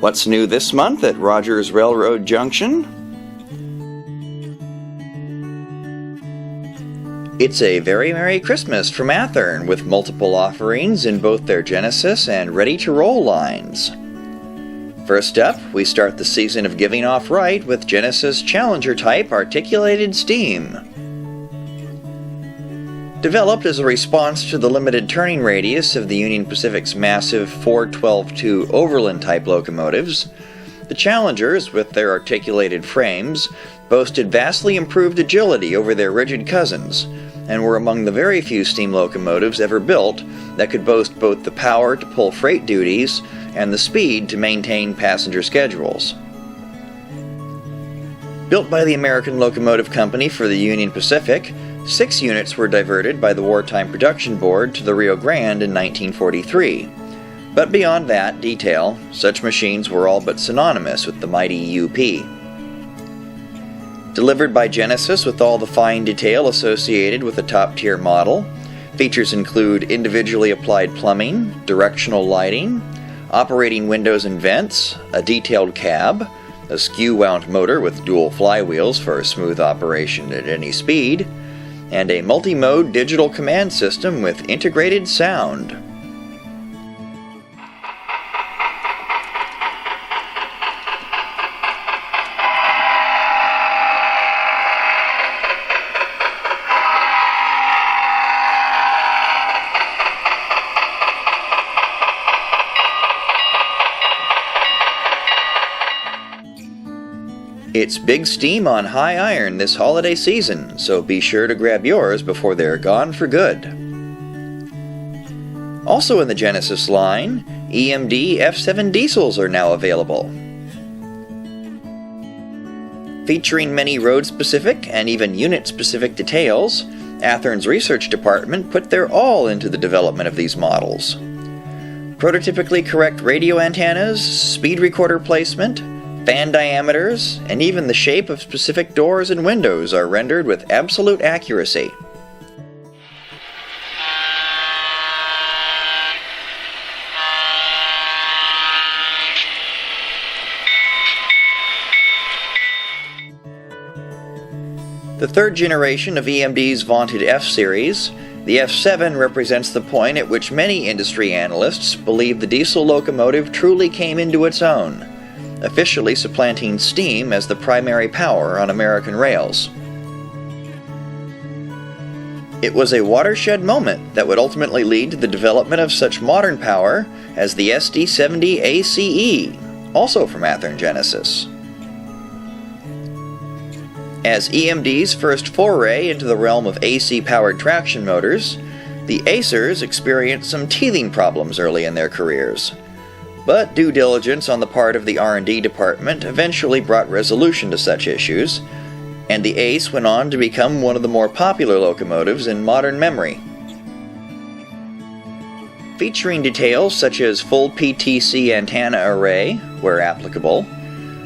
What's new this month at Rogers Railroad Junction? It's a very Merry Christmas from Athearn with multiple offerings in both their Genesis and ready-to-roll lines. First up, we start the season of giving off right with Genesis Challenger type articulated steam. Developed as a response to the limited turning radius of the Union Pacific's massive 412-2 Overland-type locomotives, the Challengers, with their articulated frames, boasted vastly improved agility over their rigid cousins, and were among the very few steam locomotives ever built that could boast both the power to pull freight duties and the speed to maintain passenger schedules. Built by the American Locomotive Company for the Union Pacific, 6 units were diverted by the Wartime Production Board to the Rio Grande in 1943. But beyond that detail, such machines were all but synonymous with the mighty UP. Delivered by Genesis with all the fine detail associated with a top-tier model, features include individually applied plumbing, directional lighting, operating windows and vents, a detailed cab, a skew-wound motor with dual flywheels for smooth operation at any speed, and a multi-mode digital command system with integrated sound. It's big steam on high iron this holiday season, so be sure to grab yours before they're gone for good. Also in the Genesis line, EMD F7 diesels are now available. Featuring many road-specific and even unit-specific details, Athearn's research department put their all into the development of these models. Prototypically correct radio antennas, speed recorder placement, fan diameters, and even the shape of specific doors and windows are rendered with absolute accuracy. The third generation of EMD's vaunted F-Series, the F7 represents the point at which many industry analysts believe the diesel locomotive truly came into its own, officially supplanting steam as the primary power on American rails. It was a watershed moment that would ultimately lead to the development of such modern power as the SD70 ACE, also from Athearn Genesis. As EMD's first foray into the realm of AC-powered traction motors, the Acers experienced some teething problems early in their careers. But due diligence on the part of the R&D department eventually brought resolution to such issues, and the ACE went on to become one of the more popular locomotives in modern memory. Featuring details such as full PTC antenna array, where applicable,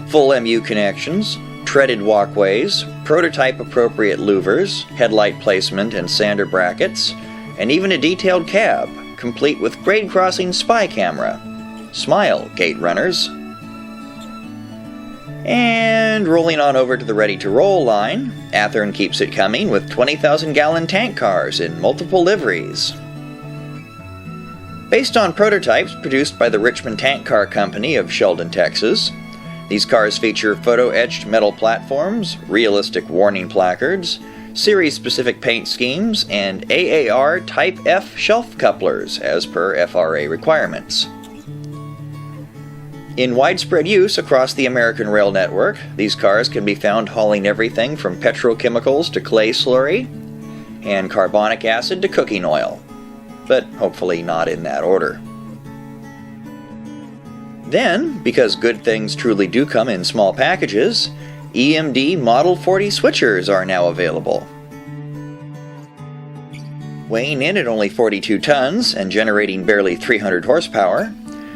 full MU connections, treaded walkways, prototype-appropriate louvers, headlight placement and sander brackets, and even a detailed cab, complete with grade-crossing spy camera. Smile, gate runners. And rolling on over to the ready-to-roll line, Athearn keeps it coming with 20,000-gallon tank cars in multiple liveries. Based on prototypes produced by the Richmond Tank Car Company of Sheldon, Texas, these cars feature photo-etched metal platforms, realistic warning placards, series-specific paint schemes, and AAR Type F shelf couplers as per FRA requirements. In widespread use across the American rail network, these cars can be found hauling everything from petrochemicals to clay slurry, and carbonic acid to cooking oil, but hopefully not in that order. Then, because good things truly do come in small packages, EMD Model 40 switchers are now available. Weighing in at only 42 tons and generating barely 300 horsepower,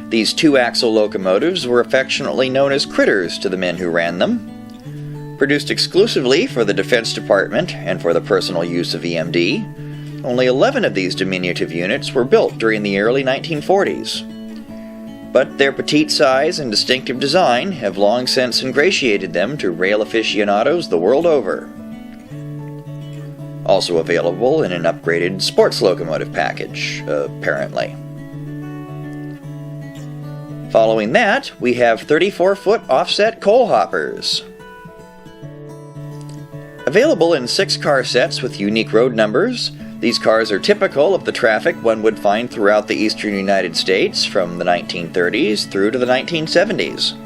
these two-axle locomotives were affectionately known as critters to the men who ran them. Produced exclusively for the Defense Department and for the personal use of EMD, Only 11 of these diminutive units were built during the early 1940s. But their petite size and distinctive design have long since ingratiated them to rail aficionados the world over. Also available in an upgraded sports locomotive package, apparently. Following that, we have 34-foot offset coal hoppers. Available in 6 car sets with unique road numbers, these cars are typical of the traffic one would find throughout the eastern United States from the 1930s through to the 1970s.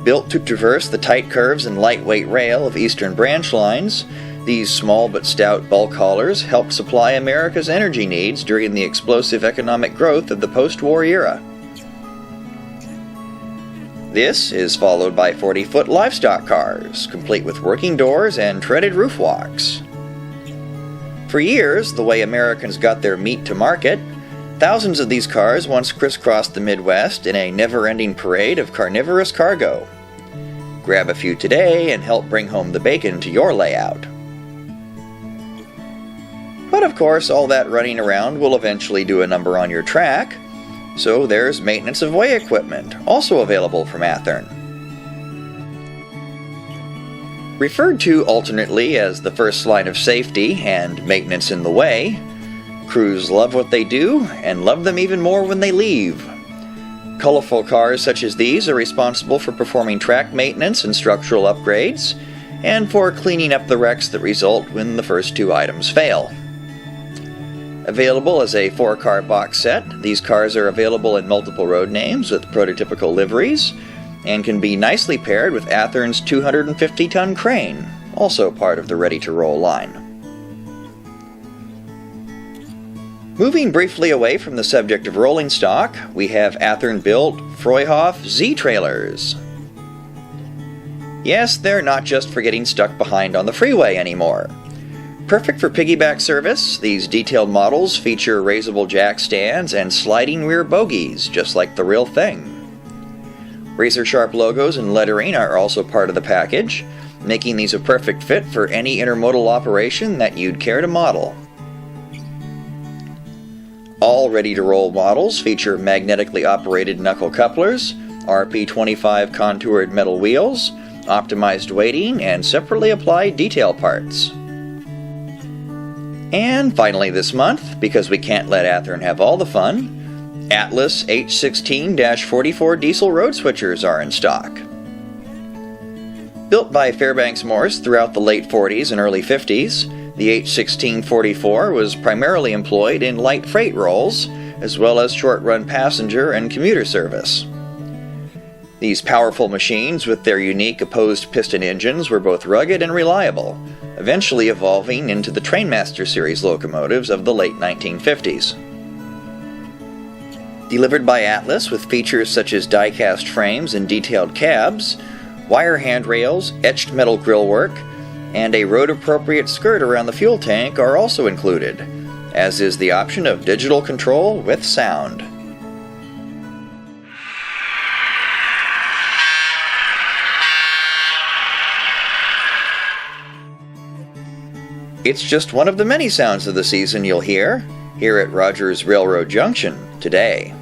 Built to traverse the tight curves and lightweight rail of eastern branch lines, these small but stout bulk haulers helped supply America's energy needs during the explosive economic growth of the post-war era. This is followed by 40-foot livestock cars, complete with working doors and treaded roof walks. For years, the way Americans got their meat to market, thousands of these cars once crisscrossed the Midwest in a never-ending parade of carnivorous cargo. Grab a few today and help bring home the bacon to your layout. But of course, all that running around will eventually do a number on your track, so there's maintenance of way equipment, also available from Athearn. Referred to alternately as the first line of safety and maintenance in the way, crews love what they do and love them even more when they leave. Colorful cars such as these are responsible for performing track maintenance and structural upgrades, and for cleaning up the wrecks that result when the first 2 items fail. Available as a 4-car box set, these cars are available in multiple road names with prototypical liveries, and can be nicely paired with Athearn's 250-ton crane, also part of the ready-to-roll line. Moving briefly away from the subject of rolling stock, we have Athearn-built Freuhof Z-trailers. Yes, they're not just for getting stuck behind on the freeway anymore. Perfect for piggyback service, these detailed models feature raisable jack stands and sliding rear bogies, just like the real thing. Razor-sharp logos and lettering are also part of the package, making these a perfect fit for any intermodal operation that you'd care to model. All ready-to-roll models feature magnetically operated knuckle couplers, RP25 contoured metal wheels, optimized weighting, and separately applied detail parts. And finally this month, because we can't let Athearn have all the fun, Atlas H16-44 diesel road switchers are in stock. Built by Fairbanks Morse throughout the late 40s and early 50s, the H16-44 was primarily employed in light freight rolls, as well as short-run passenger and commuter service. These powerful machines with their unique opposed piston engines were both rugged and reliable, eventually evolving into the Trainmaster series locomotives of the late 1950s. Delivered by Atlas with features such as die-cast frames and detailed cabs, wire handrails, etched metal grillwork, and a road-appropriate skirt around the fuel tank are also included, as is the option of digital control with sound. It's just one of the many sounds of the season you'll hear here at Rogers Railroad Junction today.